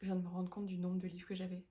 viens de me rendre compte du nombre de livres que j'avais.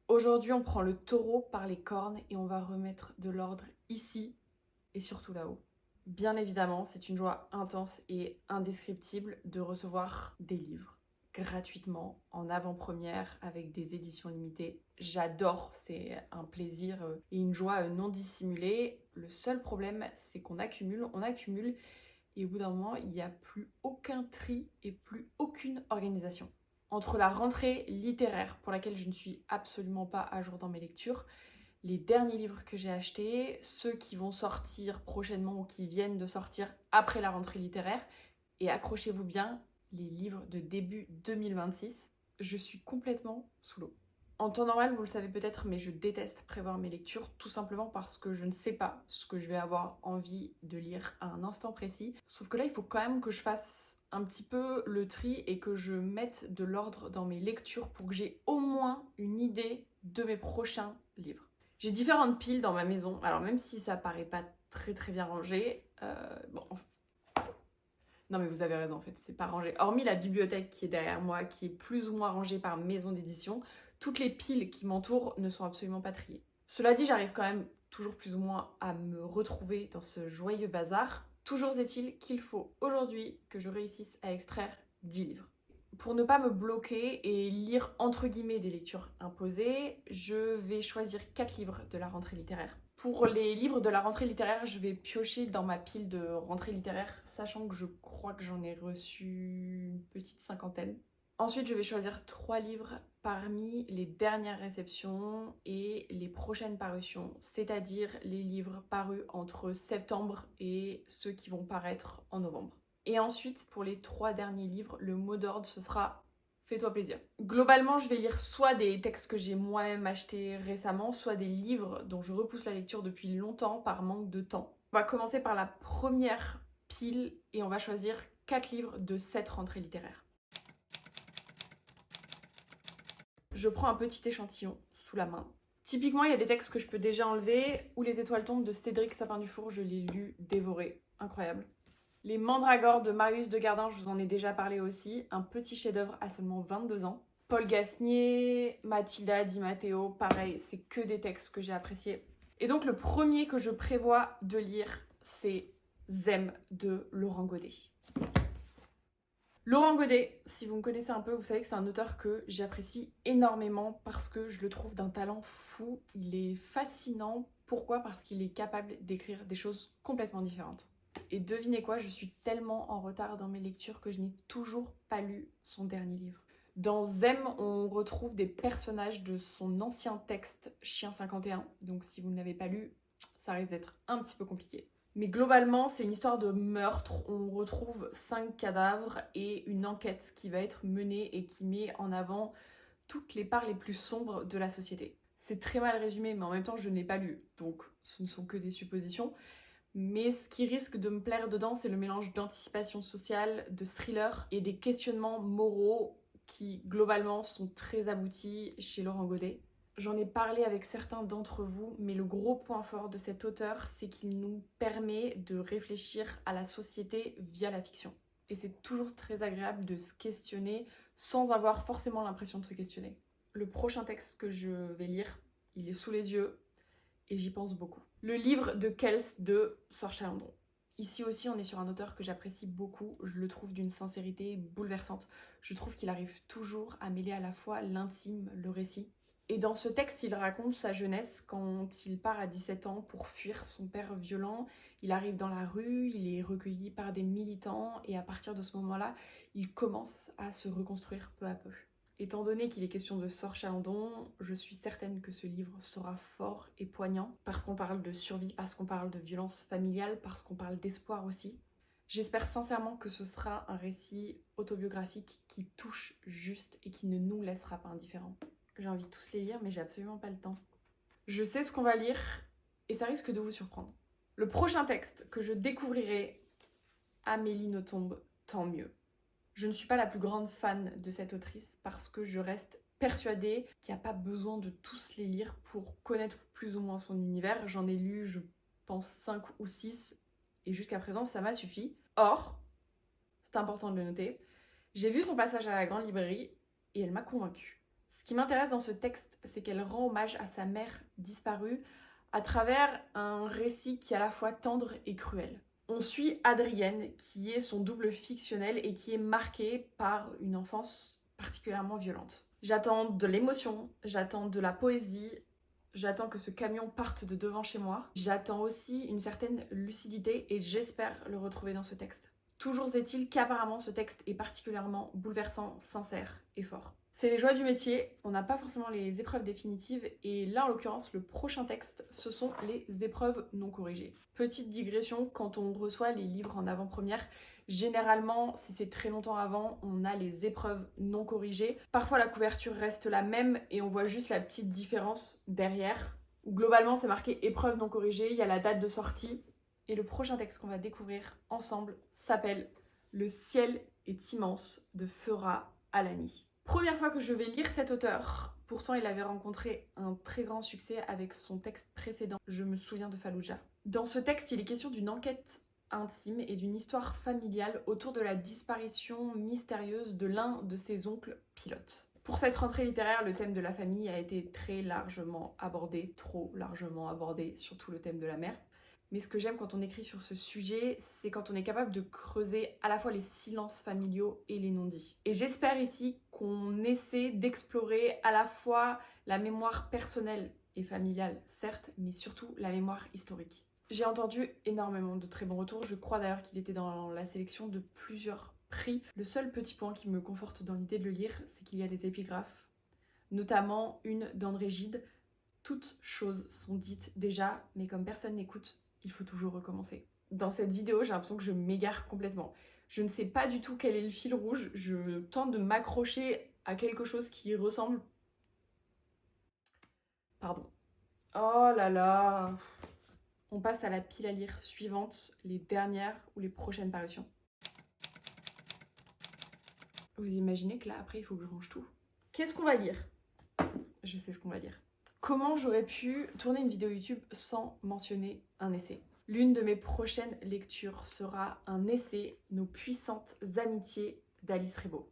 Aujourd'hui, on prend le taureau par les cornes et on va remettre de l'ordre ici et surtout là-haut. Bien évidemment, c'est une joie intense et indescriptible de recevoir des livres gratuitement en avant-première avec des éditions limitées. J'adore, c'est un plaisir et une joie non dissimulée. Le seul problème, c'est qu'on accumule, et au bout d'un moment, il n'y a plus aucun tri et plus aucune organisation. Entre la rentrée littéraire, pour laquelle je ne suis absolument pas à jour dans mes lectures, les derniers livres que j'ai achetés, ceux qui vont sortir prochainement ou qui viennent de sortir après la rentrée littéraire, et accrochez-vous bien, les livres de début 2026, je suis complètement sous l'eau. En temps normal, vous le savez peut-être, mais je déteste prévoir mes lectures, tout simplement parce que je ne sais pas ce que je vais avoir envie de lire à un instant précis. Sauf que là, il faut quand même que je fasse un petit peu le tri et que je mette de l'ordre dans mes lectures pour que j'ai au moins une idée de mes prochains livres. J'ai différentes piles dans ma maison, alors même si ça paraît pas très bien rangé, non mais vous avez raison en fait, c'est pas rangé. Hormis la bibliothèque qui est derrière moi, qui est plus ou moins rangée par maison d'édition, toutes les piles qui m'entourent ne sont absolument pas triées. Cela dit, j'arrive quand même toujours plus ou moins à me retrouver dans ce joyeux bazar. Toujours est-il qu'il faut aujourd'hui que je réussisse à extraire 10 livres. Pour ne pas me bloquer et lire entre guillemets des lectures imposées, je vais choisir 4 livres de la rentrée littéraire. Pour les livres de la rentrée littéraire, je vais piocher dans ma pile de rentrée littéraire, sachant que je crois que j'en ai reçu une petite cinquantaine. Ensuite, je vais choisir 3 livres parmi les dernières réceptions et les prochaines parutions, c'est-à-dire les livres parus entre septembre et ceux qui vont paraître en novembre. Et ensuite, pour les 3 derniers livres, le mot d'ordre, ce sera fais-toi plaisir. Globalement, je vais lire soit des textes que j'ai moi-même achetés récemment, soit des livres dont je repousse la lecture depuis longtemps par manque de temps. On va commencer par la première pile et on va choisir 4 livres de cette rentrée littéraire. Je prends un petit échantillon sous la main. Typiquement, il y a des textes que je peux déjà enlever, ou Les Étoiles tombent de Cédric Sapin-Dufour, je l'ai lu, dévoré, incroyable. Les Mandragores de Marius de Gardin, je vous en ai déjà parlé aussi, un petit chef-d'œuvre à seulement 22 ans. Paul Gasnier, Mathilda Di Matteo, pareil, c'est que des textes que j'ai appréciés. Et donc le premier que je prévois de lire, c'est Zem de Laurent Godet. Laurent Godet, si vous me connaissez un peu, vous savez que c'est un auteur que j'apprécie énormément parce que je le trouve d'un talent fou. Il est fascinant. Pourquoi ? Parce qu'il est capable d'écrire des choses complètement différentes. Et devinez quoi, je suis tellement en retard dans mes lectures que je n'ai toujours pas lu son dernier livre. Dans Zem, on retrouve des personnages de son ancien texte Chien 51. Donc si vous ne l'avez pas lu, ça risque d'être un petit peu compliqué. Mais globalement, c'est une histoire de meurtre. On retrouve 5 cadavres et une enquête qui va être menée et qui met en avant toutes les parts les plus sombres de la société. C'est très mal résumé, mais en même temps, je ne l'ai pas lu, donc ce ne sont que des suppositions. Mais ce qui risque de me plaire dedans, c'est le mélange d'anticipation sociale, de thriller et des questionnements moraux qui, globalement, sont très aboutis chez Laurent Godet. J'en ai parlé avec certains d'entre vous, mais le gros point fort de cet auteur, c'est qu'il nous permet de réfléchir à la société via la fiction. Et c'est toujours très agréable de se questionner sans avoir forcément l'impression de se questionner. Le prochain texte que je vais lire, il est sous les yeux et j'y pense beaucoup. Le livre de Kels de Sor Chalandon. Ici aussi, on est sur un auteur que j'apprécie beaucoup. Je le trouve d'une sincérité bouleversante. Je trouve qu'il arrive toujours à mêler à la fois l'intime, le récit. Et dans ce texte, il raconte sa jeunesse quand il part à 17 ans pour fuir son père violent. Il arrive dans la rue, il est recueilli par des militants et à partir de ce moment-là, il commence à se reconstruire peu à peu. Étant donné qu'il est question de Sor Chalandon, je suis certaine que ce livre sera fort et poignant parce qu'on parle de survie, parce qu'on parle de violence familiale, parce qu'on parle d'espoir aussi. J'espère sincèrement que ce sera un récit autobiographique qui touche juste et qui ne nous laissera pas indifférents. J'ai envie de tous les lire, mais j'ai absolument pas le temps. Je sais ce qu'on va lire et ça risque de vous surprendre. Le prochain texte que je découvrirai, Amélie Nothomb, tant mieux. Je ne suis pas la plus grande fan de cette autrice parce que je reste persuadée qu'il n'y a pas besoin de tous les lire pour connaître plus ou moins son univers. J'en ai lu, je pense, 5 ou 6 et jusqu'à présent, ça m'a suffi. Or, c'est important de le noter, J'ai vu son passage à la grande librairie et elle m'a convaincue. Ce qui m'intéresse dans ce texte, c'est qu'elle rend hommage à sa mère disparue à travers un récit qui est à la fois tendre et cruel. On suit Adrienne, qui est son double fictionnel et qui est marquée par une enfance particulièrement violente. J'attends de l'émotion, j'attends de la poésie, j'attends que ce camion parte de devant chez moi. J'attends aussi une certaine lucidité et j'espère le retrouver dans ce texte. Toujours est-il qu'apparemment ce texte est particulièrement bouleversant, sincère et fort. C'est les joies du métier, on n'a pas forcément les épreuves définitives et là en l'occurrence le prochain texte ce sont les épreuves non corrigées. Petite digression, quand on reçoit les livres en avant-première, généralement si c'est très longtemps avant on a les épreuves non corrigées. Parfois la couverture reste la même et on voit juste la petite différence derrière. Globalement c'est marqué épreuve non corrigée, il y a la date de sortie. Et le prochain texte qu'on va découvrir ensemble s'appelle Le ciel est immense de Fera Alani. Première fois que je vais lire cet auteur, pourtant il avait rencontré un très grand succès avec son texte précédent, Je me souviens de Fallujah. Dans ce texte, il est question d'une enquête intime et d'une histoire familiale autour de la disparition mystérieuse de l'un de ses oncles pilotes. Pour cette rentrée littéraire, le thème de la famille a été très largement abordé, trop largement abordé, surtout le thème de la mère. Mais ce que j'aime quand on écrit sur ce sujet, c'est quand on est capable de creuser à la fois les silences familiaux et les non-dits. Et j'espère ici qu'on essaie d'explorer à la fois la mémoire personnelle et familiale, certes, mais surtout la mémoire historique. J'ai entendu énormément de très bons retours, je crois d'ailleurs qu'il était dans la sélection de plusieurs prix. Le seul petit point qui me conforte dans l'idée de le lire, c'est qu'il y a des épigraphes, notamment une d'André Gide. Toutes choses sont dites déjà, mais comme personne n'écoute, il faut toujours recommencer. Dans cette vidéo, j'ai l'impression que je m'égare complètement. Je ne sais pas du tout quel est le fil rouge, je tente de m'accrocher à quelque chose qui ressemble... Pardon. Oh là là. On passe à la pile à lire suivante, les dernières ou les prochaines parutions. Vous imaginez que là, après, il faut que je range tout. Qu'est-ce qu'on va lire? Je sais ce qu'on va lire. Comment j'aurais pu tourner une vidéo YouTube sans mentionner un essai? L'une de mes prochaines lectures sera un essai, Nos puissantes amitiés d'Alice Rebaud.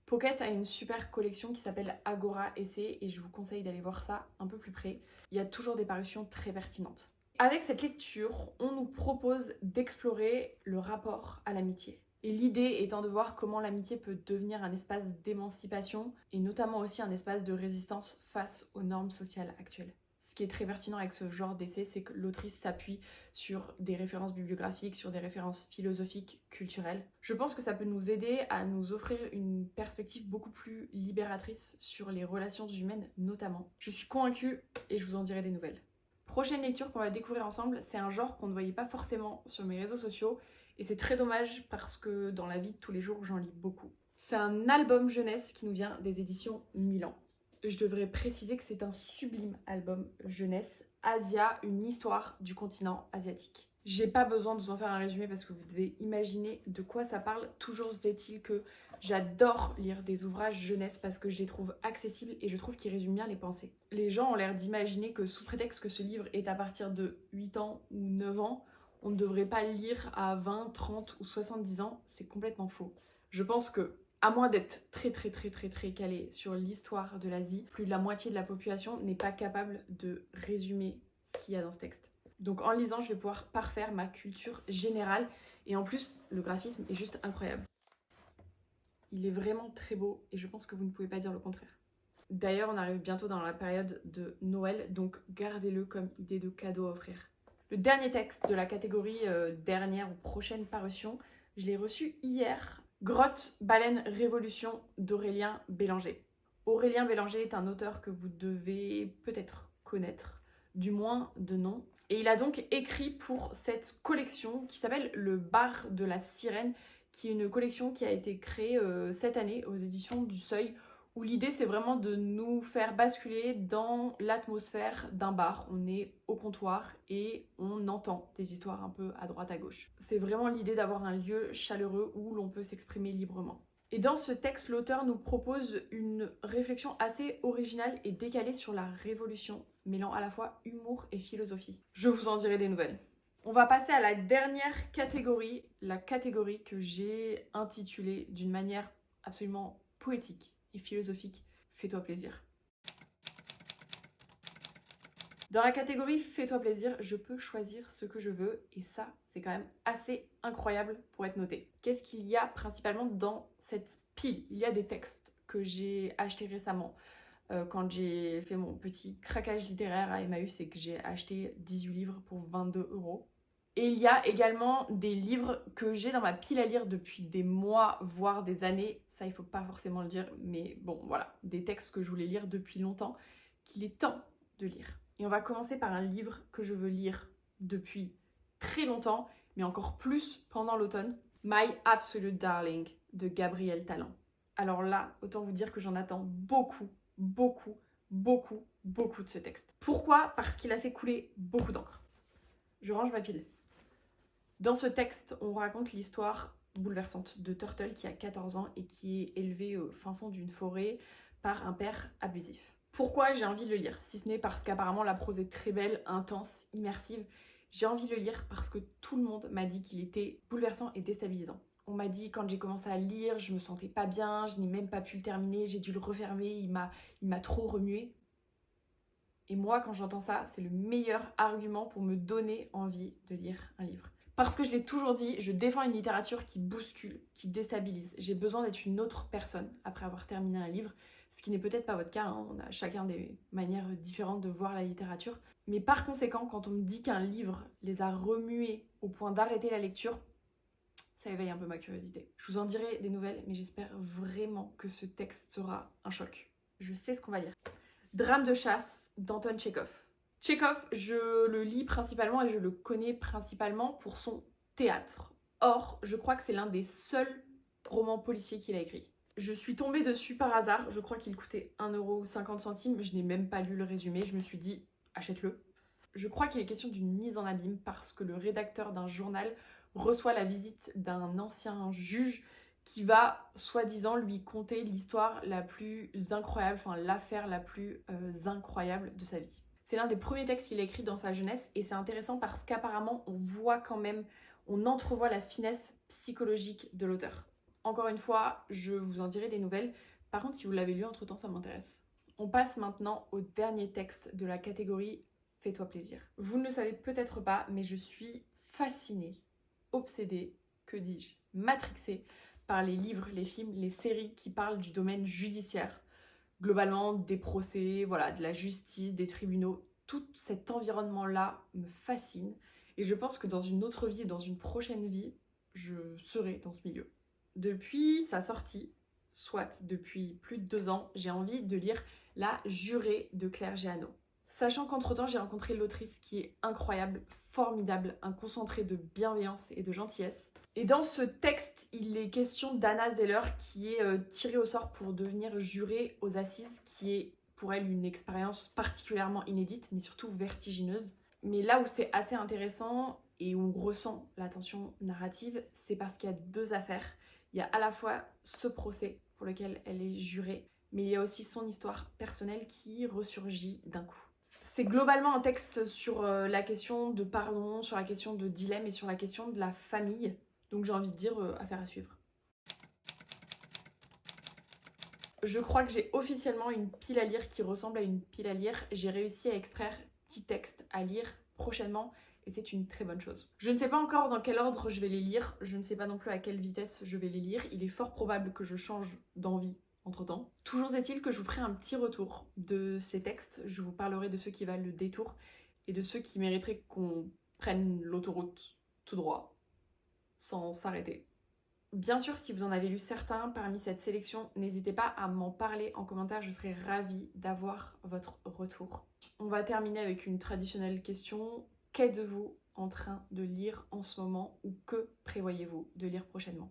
Pocket a une super collection qui s'appelle Agora Essai et je vous conseille d'aller voir ça un peu plus près. Il y a toujours des parutions très pertinentes. Avec cette lecture, on nous propose d'explorer le rapport à l'amitié. Et l'idée étant de voir comment l'amitié peut devenir un espace d'émancipation et notamment aussi un espace de résistance face aux normes sociales actuelles. Ce qui est très pertinent avec ce genre d'essai, c'est que l'autrice s'appuie sur des références bibliographiques, sur des références philosophiques, culturelles. Je pense que ça peut nous aider à nous offrir une perspective beaucoup plus libératrice sur les relations humaines notamment. Je suis convaincue et je vous en dirai des nouvelles. Prochaine lecture qu'on va découvrir ensemble, c'est un genre qu'on ne voyait pas forcément sur mes réseaux sociaux et c'est très dommage parce que dans la vie de tous les jours, j'en lis beaucoup. C'est un album jeunesse qui nous vient des éditions Milan. Je devrais préciser que c'est un sublime album jeunesse, Asia, une histoire du continent asiatique. J'ai pas besoin de vous en faire un résumé parce que vous devez imaginer de quoi ça parle. Toujours est-il que j'adore lire des ouvrages jeunesse parce que je les trouve accessibles et je trouve qu'ils résument bien les pensées. Les gens ont l'air d'imaginer que sous prétexte que ce livre est à partir de 8 ans ou 9 ans, on ne devrait pas le lire à 20, 30 ou 70 ans. C'est complètement faux. Je pense que à moins d'être très calé sur l'histoire de l'Asie, plus de la moitié de la population n'est pas capable de résumer ce qu'il y a dans ce texte. Donc en lisant, je vais pouvoir parfaire ma culture générale et en plus, le graphisme est juste incroyable. Il est vraiment très beau et je pense que vous ne pouvez pas dire le contraire. D'ailleurs, on arrive bientôt dans la période de Noël, donc gardez-le comme idée de cadeau à offrir. Le dernier texte de la catégorie dernière ou prochaine parution, je l'ai reçu hier. Grotte, baleine, révolution d'Aurélien Bélanger. Aurélien Bélanger est un auteur que vous devez peut-être connaître, du moins de nom. Et il a donc écrit pour cette collection qui s'appelle Le Bar de la Sirène, qui est une collection qui a été créée cette année aux éditions du Seuil, où l'idée c'est vraiment de nous faire basculer dans l'atmosphère d'un bar. On est au comptoir et on entend des histoires un peu à droite à gauche. C'est vraiment l'idée d'avoir un lieu chaleureux où l'on peut s'exprimer librement. Et dans ce texte, l'auteur nous propose une réflexion assez originale et décalée sur la révolution, mêlant à la fois humour et philosophie. Je vous en dirai des nouvelles. On va passer à la dernière catégorie, la catégorie que j'ai intitulée d'une manière absolument poétique et philosophique. Fais-toi plaisir. Dans la catégorie fais-toi plaisir, je peux choisir ce que je veux et ça, c'est quand même assez incroyable pour être noté. Qu'est-ce qu'il y a principalement dans cette pile? Il y a des textes que j'ai achetés récemment. Quand j'ai fait mon petit craquage littéraire à Emmaüs et que j'ai acheté 18 livres pour 22 €. Et il y a également des livres que j'ai dans ma pile à lire depuis des mois, voire des années. Ça, il faut pas forcément le dire, mais bon, voilà. Des textes que je voulais lire depuis longtemps, qu'il est temps de lire. Et on va commencer par un livre que je veux lire depuis très longtemps, mais encore plus pendant l'automne. My Absolute Darling de Gabriel Talant. Alors là, autant vous dire que j'en attends beaucoup de ce texte. Pourquoi? Parce qu'il a fait couler beaucoup d'encre. Je range ma pile. Dans ce texte, on raconte l'histoire bouleversante de Turtle qui a 14 ans et qui est élevé au fin fond d'une forêt par un père abusif. Pourquoi j'ai envie de le lire? Si ce n'est parce qu'apparemment la prose est très belle, intense, immersive. J'ai envie de le lire parce que tout le monde m'a dit qu'il était bouleversant et déstabilisant. On m'a dit quand j'ai commencé à lire, je me sentais pas bien, je n'ai même pas pu le terminer, j'ai dû le refermer, il m'a trop remué. Et moi, quand j'entends ça, c'est le meilleur argument pour me donner envie de lire un livre. Parce que je l'ai toujours dit, je défends une littérature qui bouscule, qui déstabilise. J'ai besoin d'être une autre personne après avoir terminé un livre, ce qui n'est peut-être pas votre cas, hein. On a chacun des manières différentes de voir la littérature. Mais par conséquent, quand on me dit qu'un livre les a remués au point d'arrêter la lecture, ça éveille un peu ma curiosité. Je vous en dirai des nouvelles, mais j'espère vraiment que ce texte sera un choc. Je sais ce qu'on va lire. Drame de chasse d'Anton Tchekhov. Tchekhov, je le lis principalement et je le connais principalement pour son théâtre. Or, je crois que c'est l'un des seuls romans policiers qu'il a écrit. Je suis tombée dessus par hasard, je crois qu'il coûtait 1,50 €, je n'ai même pas lu le résumé, je me suis dit, achète-le. Je crois qu'il est question d'une mise en abîme parce que le rédacteur d'un journal reçoit la visite d'un ancien juge qui va, soi-disant, lui conter l'histoire la plus incroyable, enfin l'affaire la plus incroyable de sa vie. C'est l'un des premiers textes qu'il a écrit dans sa jeunesse et c'est intéressant parce qu'apparemment on voit quand même, on entrevoit la finesse psychologique de l'auteur. Encore une fois, je vous en dirai des nouvelles. Par contre, si vous l'avez lu entre-temps, ça m'intéresse. On passe maintenant au dernier texte de la catégorie Fais-toi plaisir. Vous ne le savez peut-être pas, mais je suis fascinée, obsédée, que dis-je, matrixée par les livres, les films, les séries qui parlent du domaine judiciaire. Globalement, des procès, voilà, de la justice, des tribunaux. Tout cet environnement-là me fascine. Et je pense que dans une autre vie et dans une prochaine vie, je serai dans ce milieu. Depuis sa sortie, soit depuis plus de 2 ans, j'ai envie de lire La Jurée de Claire Géano. Sachant qu'entre-temps, j'ai rencontré l'autrice qui est incroyable, formidable, un concentré de bienveillance et de gentillesse. Et dans ce texte, il est question d'Anna Zeller qui est tirée au sort pour devenir jurée aux assises, qui est pour elle une expérience particulièrement inédite, mais surtout vertigineuse. Mais là où c'est assez intéressant et où on ressent la tension narrative, c'est parce qu'il y a 2 affaires. Il y a à la fois ce procès pour lequel elle est jurée, mais il y a aussi son histoire personnelle qui ressurgit d'un coup. C'est globalement un texte sur la question de pardon, sur la question de dilemme et sur la question de la famille. Donc j'ai envie de dire affaire à suivre. Je crois que j'ai officiellement une pile à lire qui ressemble à une pile à lire. J'ai réussi à extraire 10 textes à lire prochainement et c'est une très bonne chose. Je ne sais pas encore dans quel ordre je vais les lire, je ne sais pas non plus à quelle vitesse je vais les lire. Il est fort probable que je change d'envie entre-temps. Toujours est-il que je vous ferai un petit retour de ces textes. Je vous parlerai de ceux qui valent le détour et de ceux qui mériteraient qu'on prenne l'autoroute tout droit, sans s'arrêter. Bien sûr, si vous en avez lu certains parmi cette sélection, n'hésitez pas à m'en parler en commentaire, je serais ravie d'avoir votre retour. On va terminer avec une traditionnelle question. Qu'êtes-vous en train de lire en ce moment ou que prévoyez-vous de lire prochainement ?